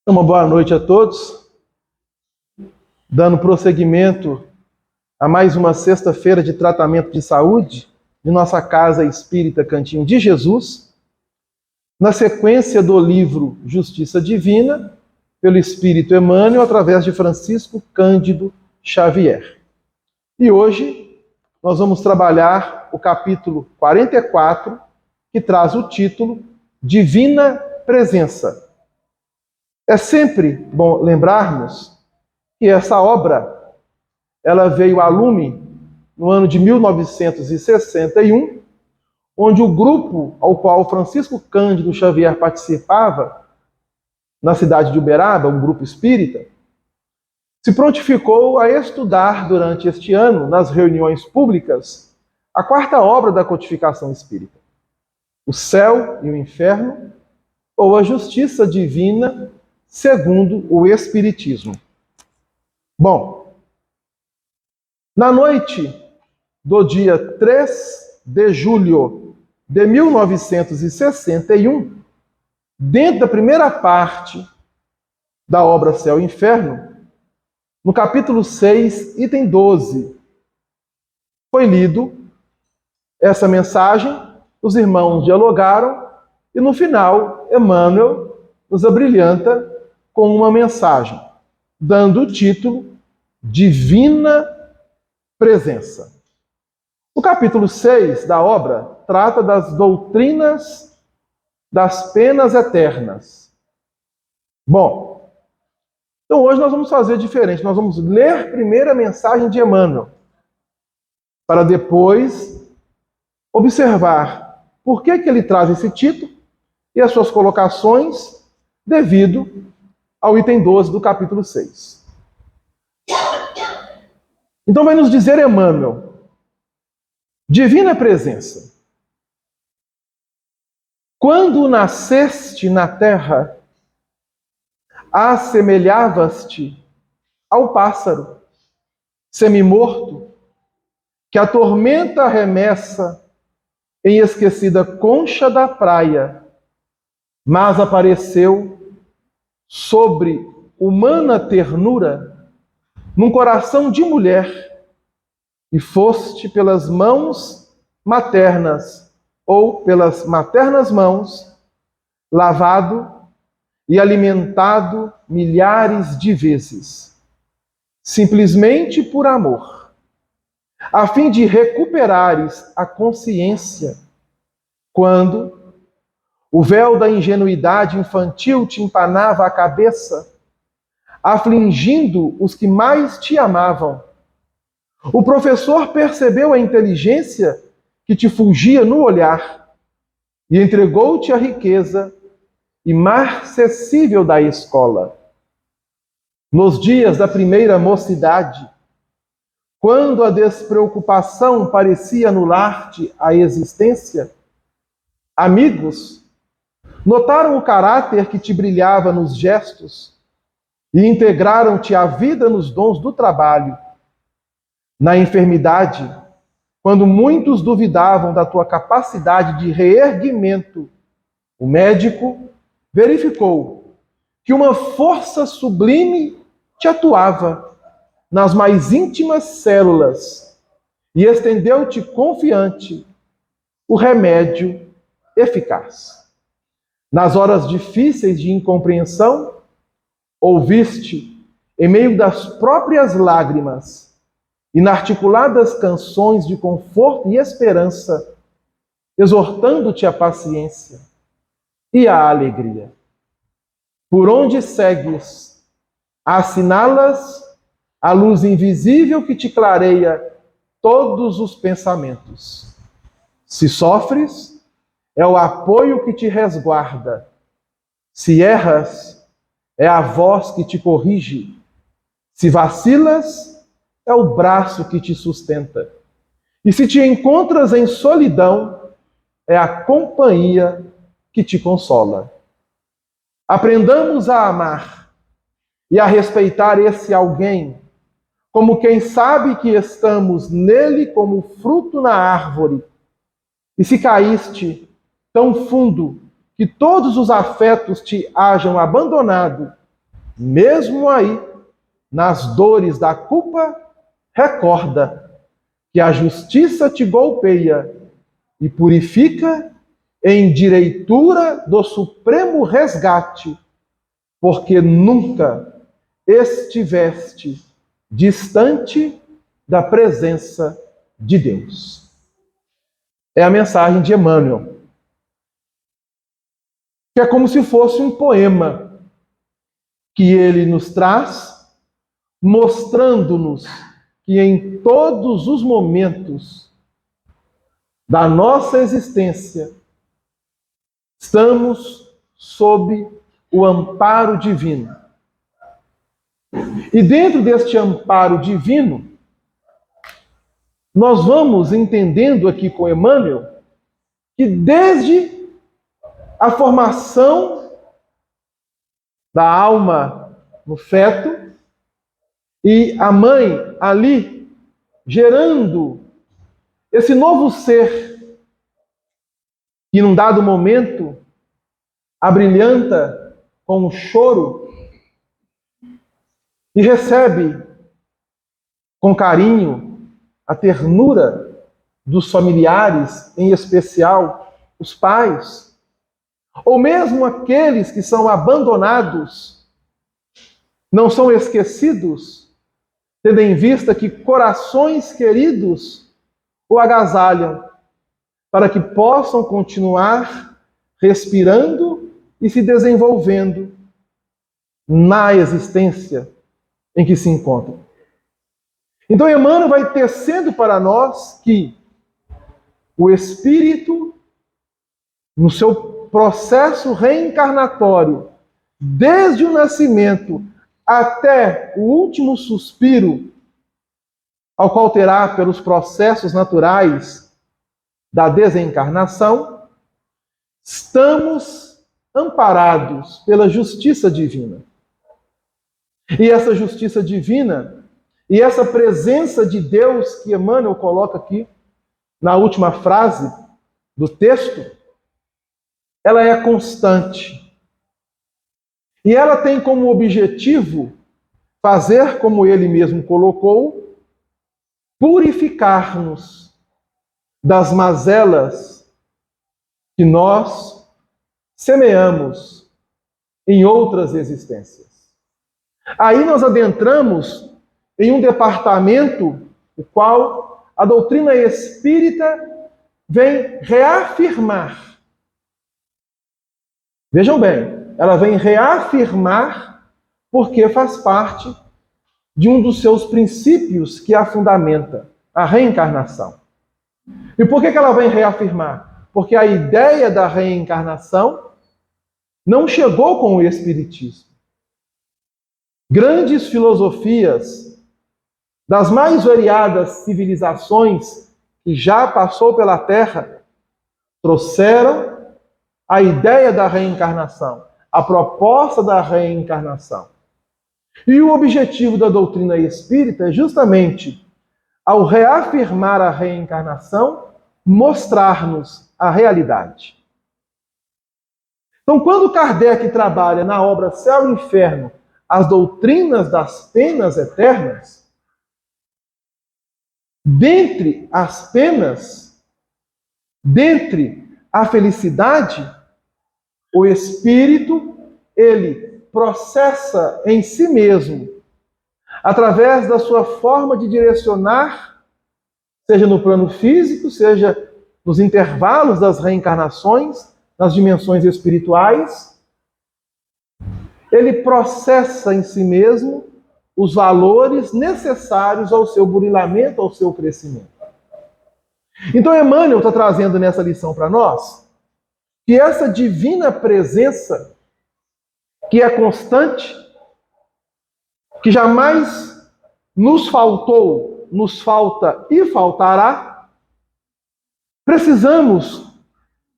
Uma boa noite a todos. Dando prosseguimento a mais uma sexta-feira de tratamento de saúde de nossa Casa Espírita Cantinho de Jesus, na sequência do livro Justiça Divina, pelo Espírito Emmanuel, através de Francisco Cândido Xavier. E hoje nós vamos trabalhar o capítulo 44, que traz o título Divina Presença. É sempre bom lembrarmos que essa obra ela veio a lume no ano de 1961, onde o grupo ao qual Francisco Cândido Xavier participava, na cidade de Uberaba, um grupo espírita, se prontificou a estudar durante este ano, nas reuniões públicas, a quarta obra da codificação espírita, O Céu e o Inferno, ou a Justiça Divina segundo o Espiritismo. Bom, na noite do dia 3 de julho de 1961, dentro da primeira parte da obra Céu e Inferno, no capítulo 6, item 12, foi lido essa mensagem, os irmãos dialogaram e no final, Emmanuel nos abrilhanta com uma mensagem, dando o título Divina Presença. O capítulo 6 da obra trata das doutrinas das penas eternas. Bom, então hoje nós vamos fazer diferente. Nós vamos ler primeiro a mensagem de Emmanuel, para depois observar por que ele traz esse título e as suas colocações devido ao item 12 do capítulo 6. Então vai nos dizer Emmanuel, Divina Presença. Quando nasceste na terra, assemelhavas-te ao pássaro, semimorto, que a tormenta arremessa em esquecida concha da praia, mas apareceu sobre humana ternura num coração de mulher e foste pelas mãos maternas ou pelas maternas mãos lavado e alimentado milhares de vezes, simplesmente por amor, a fim de recuperares a consciência quando o véu da ingenuidade infantil te empanava a cabeça, afligindo os que mais te amavam. O professor percebeu a inteligência que te fugia no olhar e entregou-te a riqueza imarcessível da escola. Nos dias da primeira mocidade, quando a despreocupação parecia anular-te a existência, amigos notaram o caráter que te brilhava nos gestos e integraram-te à vida nos dons do trabalho. Na enfermidade, quando muitos duvidavam da tua capacidade de reerguimento, o médico verificou que uma força sublime te atuava nas mais íntimas células e estendeu-te confiante o remédio eficaz. Nas horas difíceis de incompreensão, ouviste, em meio das próprias lágrimas, inarticuladas canções de conforto e esperança, exortando-te a paciência e a alegria. Por onde segues, assinalas a luz invisível que te clareia todos os pensamentos. Se sofres, é o apoio que te resguarda. Se erras, é a voz que te corrige. Se vacilas, é o braço que te sustenta. E se te encontras em solidão, é a companhia que te consola. Aprendamos a amar e a respeitar esse alguém, como quem sabe que estamos nele como fruto na árvore. E se caíste tão fundo que todos os afetos te hajam abandonado, mesmo aí, nas dores da culpa, recorda que a justiça te golpeia e purifica em direitura do supremo resgate, porque nunca estiveste distante da presença de Deus. É a mensagem de Emmanuel, que é como se fosse um poema que ele nos traz, mostrando-nos que em todos os momentos da nossa existência estamos sob o amparo divino. E dentro deste amparo divino, nós vamos entendendo aqui com Emmanuel que desde a formação da alma no feto e a mãe ali gerando esse novo ser que num dado momento abrilhanta com um choro e recebe com carinho a ternura dos familiares, em especial os pais, ou mesmo aqueles que são abandonados, não são esquecidos, tendo em vista que corações queridos o agasalham, para que possam continuar respirando e se desenvolvendo na existência em que se encontram. Então, Emmanuel vai tecendo para nós que o espírito, no seu processo reencarnatório, desde o nascimento até o último suspiro, ao qual terá pelos processos naturais da desencarnação, estamos amparados pela justiça divina. E essa justiça divina e essa presença de Deus que Emmanuel coloca aqui na última frase do texto, ela é constante. E ela tem como objetivo fazer, como ele mesmo colocou, purificar-nos das mazelas que nós semeamos em outras existências. Aí nós adentramos em um departamento o qual a doutrina espírita vem reafirmar. Vejam bem, ela vem reafirmar porque faz parte de um dos seus princípios que a fundamenta, a reencarnação. E por que ela vem reafirmar? Porque a ideia da reencarnação não chegou com o Espiritismo. Grandes filosofias das mais variadas civilizações que já passou pela Terra trouxeram a ideia da reencarnação, a proposta da reencarnação. E o objetivo da doutrina espírita é justamente, ao reafirmar a reencarnação, mostrar-nos a realidade. Então, quando Kardec trabalha na obra Céu e Inferno as doutrinas das penas eternas, dentre as penas, dentre a felicidade, o espírito, ele processa em si mesmo, através da sua forma de direcionar, seja no plano físico, seja nos intervalos das reencarnações, nas dimensões espirituais, ele processa em si mesmo os valores necessários ao seu burilamento, ao seu crescimento. Então, Emmanuel está trazendo nessa lição para nós que essa divina presença, que é constante, que jamais nos faltou, nos falta e faltará, precisamos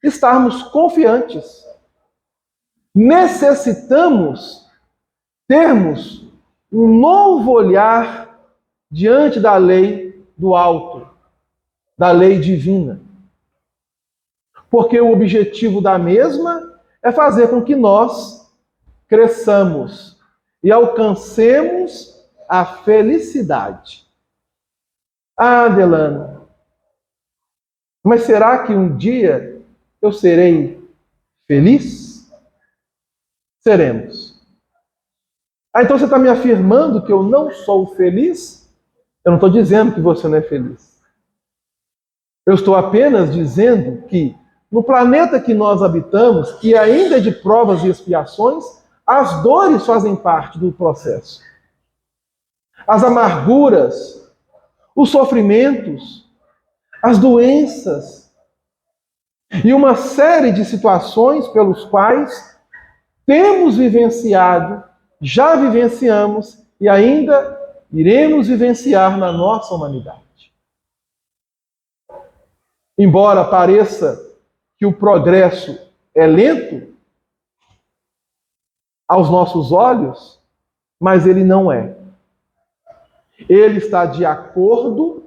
estarmos confiantes. Necessitamos termos um novo olhar diante da lei do alto, da lei divina. Porque o objetivo da mesma é fazer com que nós cresçamos e alcancemos a felicidade. Ah, Delano, mas será que um dia eu serei feliz? Seremos. Ah, então você está me afirmando que eu não sou feliz? Eu não estou dizendo que você não é feliz. Eu estou apenas dizendo que no planeta que nós habitamos, que ainda é de provas e expiações, as dores fazem parte do processo. As amarguras, os sofrimentos, as doenças e uma série de situações pelos quais temos vivenciado, já vivenciamos e ainda iremos vivenciar na nossa humanidade. Embora pareça que o progresso é lento aos nossos olhos, mas ele não é. Ele está de acordo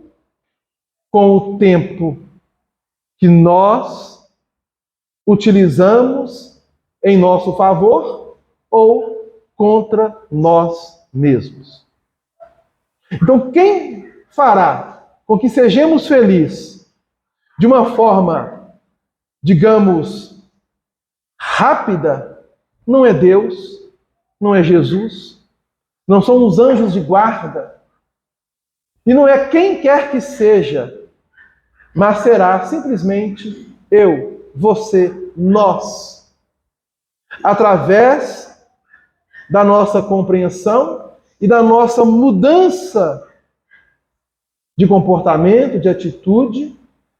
com o tempo que nós utilizamos em nosso favor ou contra nós mesmos. Então, quem fará com que sejamos felizes de uma forma, digamos, rápida, não é Deus, não é Jesus, não são os anjos de guarda, e não é quem quer que seja, mas será simplesmente eu, você, nós, através da nossa compreensão e da nossa mudança de comportamento, de atitude,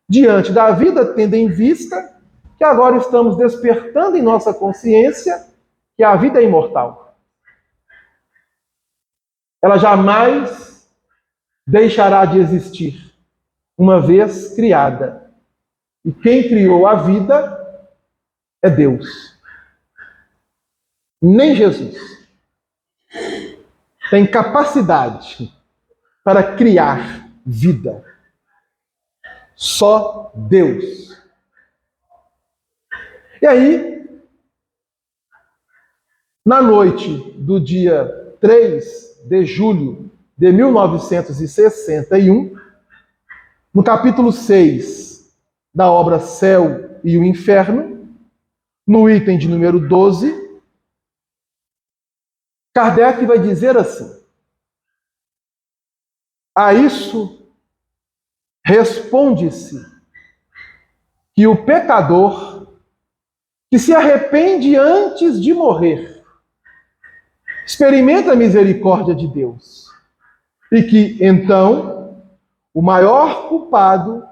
diante da vida, tendo em vista que agora estamos despertando em nossa consciência que a vida é imortal. Ela jamais deixará de existir, uma vez criada. E quem criou a vida é Deus. Nem Jesus tem capacidade para criar vida. Só Deus. E aí, na noite do dia 3 de julho de 1961, no capítulo 6 da obra Céu e o Inferno, no item de número 12, Kardec vai dizer assim: a isso responde-se que o pecador que se arrepende antes de morrer experimenta a misericórdia de Deus e que, então, o maior culpado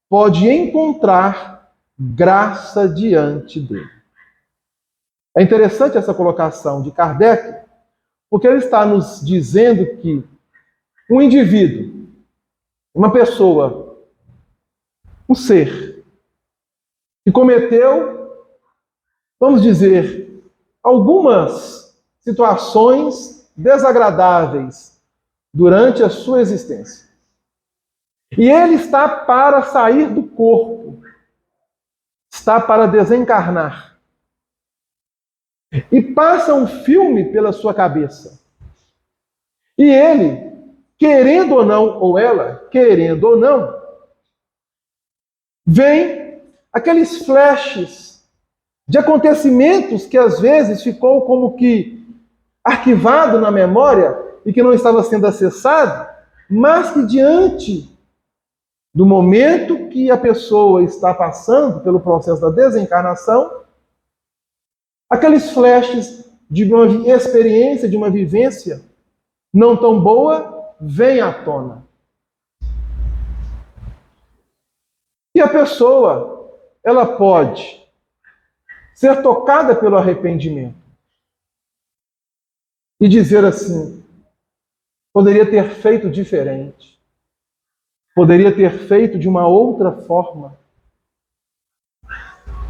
pode encontrar graça diante dele. É interessante essa colocação de Kardec, porque ele está nos dizendo que um indivíduo, uma pessoa, um ser, que cometeu, vamos dizer, algumas situações desagradáveis durante a sua existência. E ele está para sair do corpo, está para desencarnar. E passa um filme pela sua cabeça. E ele, querendo ou não, ou ela, querendo ou não, vem aqueles flashes de acontecimentos que às vezes ficou como que arquivado na memória e que não estava sendo acessado, mas que diante do momento que a pessoa está passando pelo processo da desencarnação, aqueles flashes de uma experiência, de uma vivência não tão boa, vêm à tona. E a pessoa, ela pode ser tocada pelo arrependimento e dizer assim: poderia ter feito diferente, poderia ter feito de uma outra forma.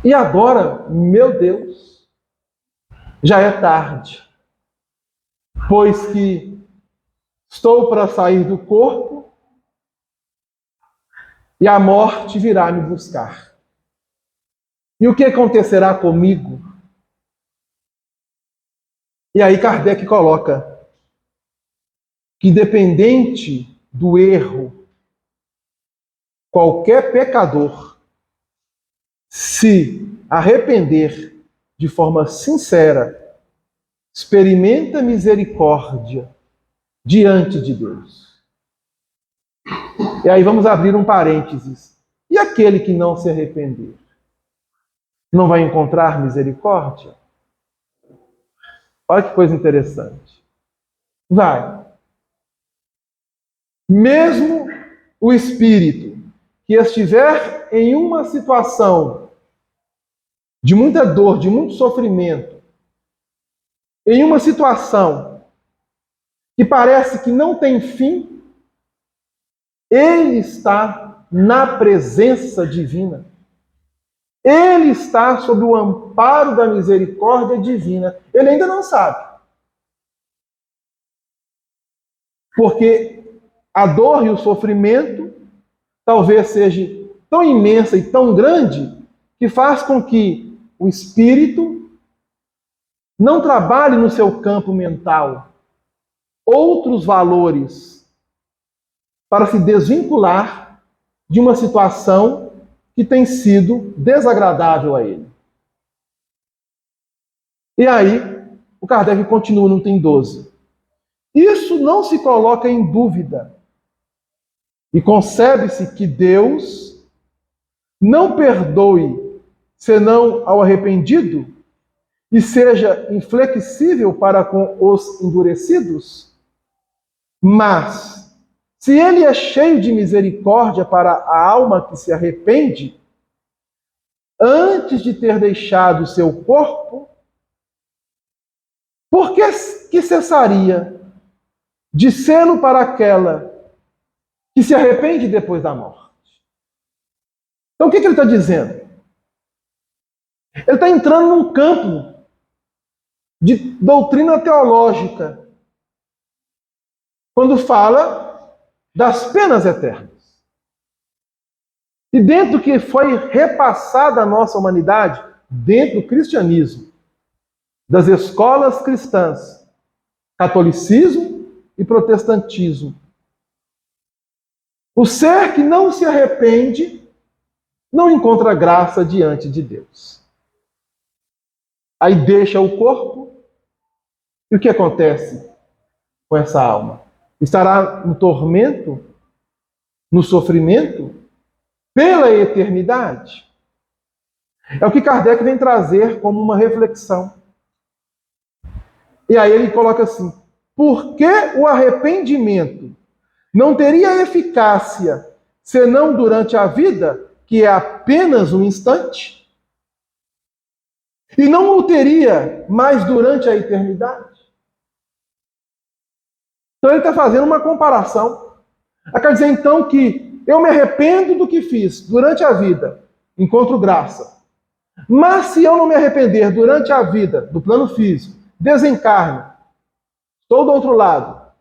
E agora, meu Deus, já é tarde, pois que estou para sair do corpo e a morte virá me buscar. E o que acontecerá comigo? E aí Kardec coloca que, independente do erro, qualquer pecador, se arrepender de forma sincera, experimenta misericórdia diante de Deus. E aí vamos abrir um parênteses. E aquele que não se arrepender? Não vai encontrar misericórdia? Olha que coisa interessante. Vai. Mesmo o espírito que estiver em uma situação de muita dor, de muito sofrimento, em uma situação que parece que não tem fim, ele está na presença divina. Ele está sob o amparo da misericórdia divina. Ele ainda não sabe. Porque a dor e o sofrimento talvez seja tão imensa e tão grande que faz com que o espírito não trabalhe no seu campo mental outros valores para se desvincular de uma situação que tem sido desagradável a ele. E aí, o Kardec continua no item 12. Isso não se coloca em dúvida. E concebe-se que Deus não perdoe senão ao arrependido e seja inflexível para com os endurecidos? Mas, se ele é cheio de misericórdia para a alma que se arrepende, antes de ter deixado o seu corpo, por que cessaria de sê-lo para aquela que se arrepende depois da morte? Então o que ele está dizendo? Ele está entrando num campo de doutrina teológica quando fala das penas eternas. E dentro do que foi repassada à nossa humanidade, dentro do cristianismo, das escolas cristãs, catolicismo e protestantismo, o ser que não se arrepende não encontra graça diante de Deus. Aí deixa o corpo, e o que acontece com essa alma? Estará no tormento, no sofrimento, pela eternidade? É o que Kardec vem trazer como uma reflexão. E aí ele coloca assim: por que o arrependimento não teria eficácia senão durante a vida, que é apenas um instante? E não o teria mais durante a eternidade? Então ele está fazendo uma comparação. Quer dizer então que eu me arrependo do que fiz durante a vida, encontro graça. Mas se eu não me arrepender durante a vida, do plano físico, desencarno, estou do outro lado,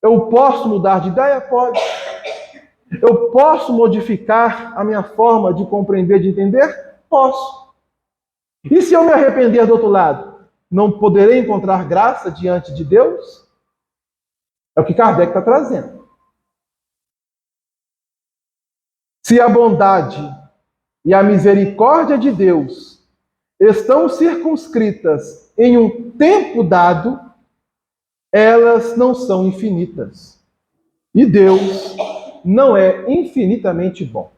eu posso mudar de ideia? Pode. Eu posso modificar a minha forma de compreender, de entender? Posso. E se eu me arrepender do outro lado, não poderei encontrar graça diante de Deus? É o que Kardec está trazendo. Se a bondade e a misericórdia de Deus estão circunscritas em um tempo dado, elas não são infinitas. E Deus não é infinitamente bom.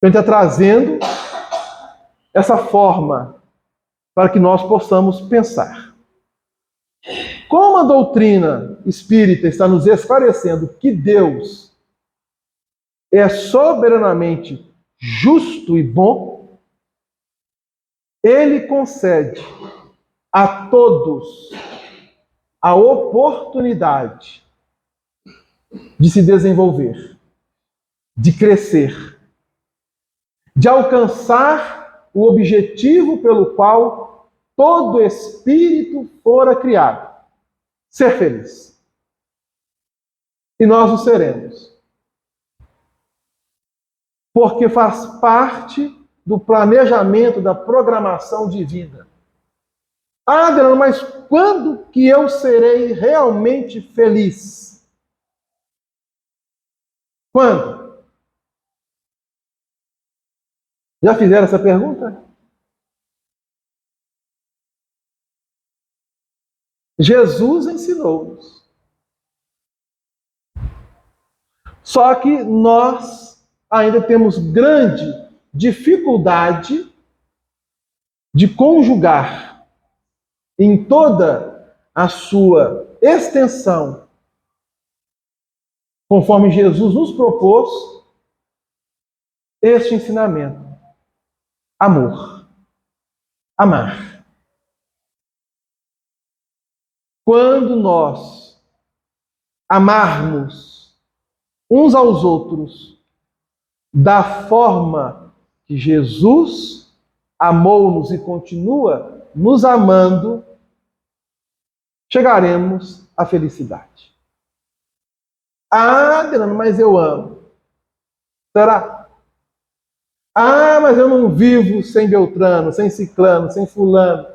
Ele está trazendo essa forma para que nós possamos pensar. Como a doutrina espírita está nos esclarecendo que Deus é soberanamente justo e bom, ele concede a todos a oportunidade de se desenvolver, de crescer, de alcançar o objetivo pelo qual todo espírito fora criado: ser feliz. E nós o seremos. Porque faz parte do planejamento, da programação divina. Ah, Adriano, mas quando que eu serei realmente feliz? Quando? Já fizeram essa pergunta? Jesus ensinou-nos. Só que nós ainda temos grande dificuldade de conjugar em toda a sua extensão, conforme Jesus nos propôs, este ensinamento. Amor. Amar. Quando nós amarmos uns aos outros da forma que Jesus amou-nos e continua nos amando, chegaremos à felicidade. Ah, Adriano, mas eu amo. Será? Ah, mas eu não vivo sem Beltrano, sem Ciclano, sem Fulano.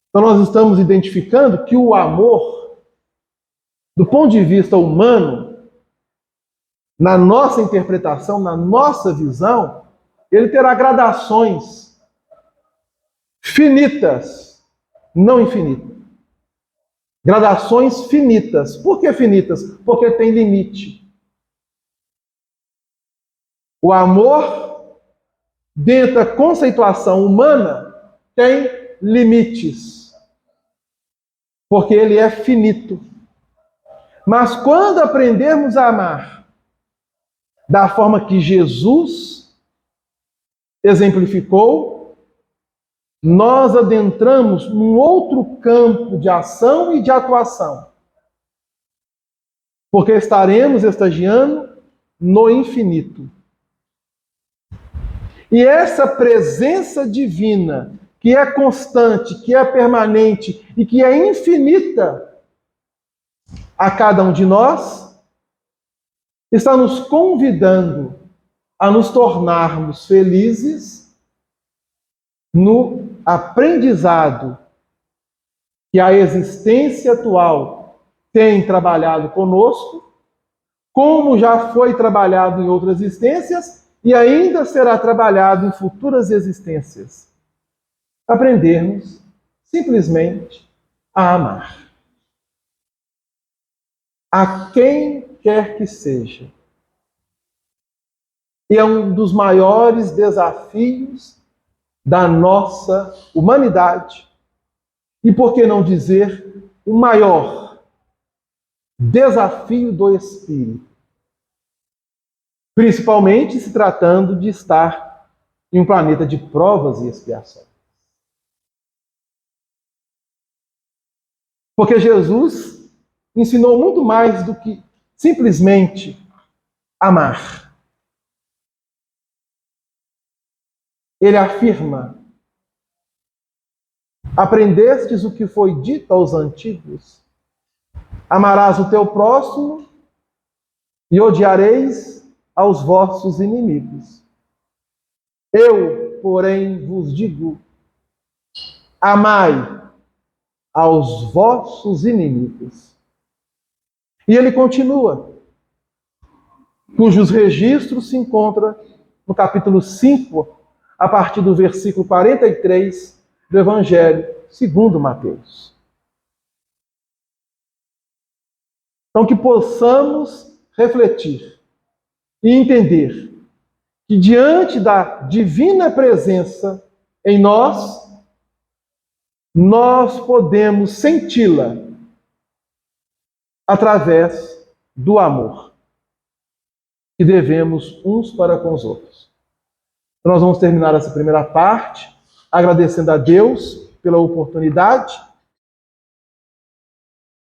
Então nós estamos identificando que o amor, do ponto de vista humano, na nossa interpretação, na nossa visão, ele terá gradações finitas, não infinitas. Gradações finitas. Por que finitas? Porque tem limite. O amor, dentro da conceituação humana, tem limites. Porque ele é finito. Mas quando aprendermos a amar da forma que Jesus exemplificou, nós adentramos num outro campo de ação e de atuação. Porque estaremos estagiando no infinito. E essa presença divina, que é constante, que é permanente e que é infinita a cada um de nós, está nos convidando a nos tornarmos felizes no aprendizado que a existência atual tem trabalhado conosco, como já foi trabalhado em outras existências e ainda será trabalhado em futuras existências. Aprendermos simplesmente a amar. A quem quer que seja. E é um dos maiores desafios da nossa humanidade. E por que não dizer o maior desafio do espírito? Principalmente se tratando de estar em um planeta de provas e expiações. Porque Jesus ensinou muito mais do que simplesmente amar. Ele afirma: aprendestes o que foi dito aos antigos? Amarás o teu próximo e odiareis aos vossos inimigos. Eu, porém, vos digo: amai aos vossos inimigos. E ele continua, cujos registros se encontram no capítulo 5, a partir do versículo 43 do Evangelho segundo Mateus. Então, que possamos refletir e entender que diante da divina presença em nós, nós podemos senti-la através do amor que devemos uns para com os outros. Então, nós vamos terminar essa primeira parte agradecendo a Deus pela oportunidade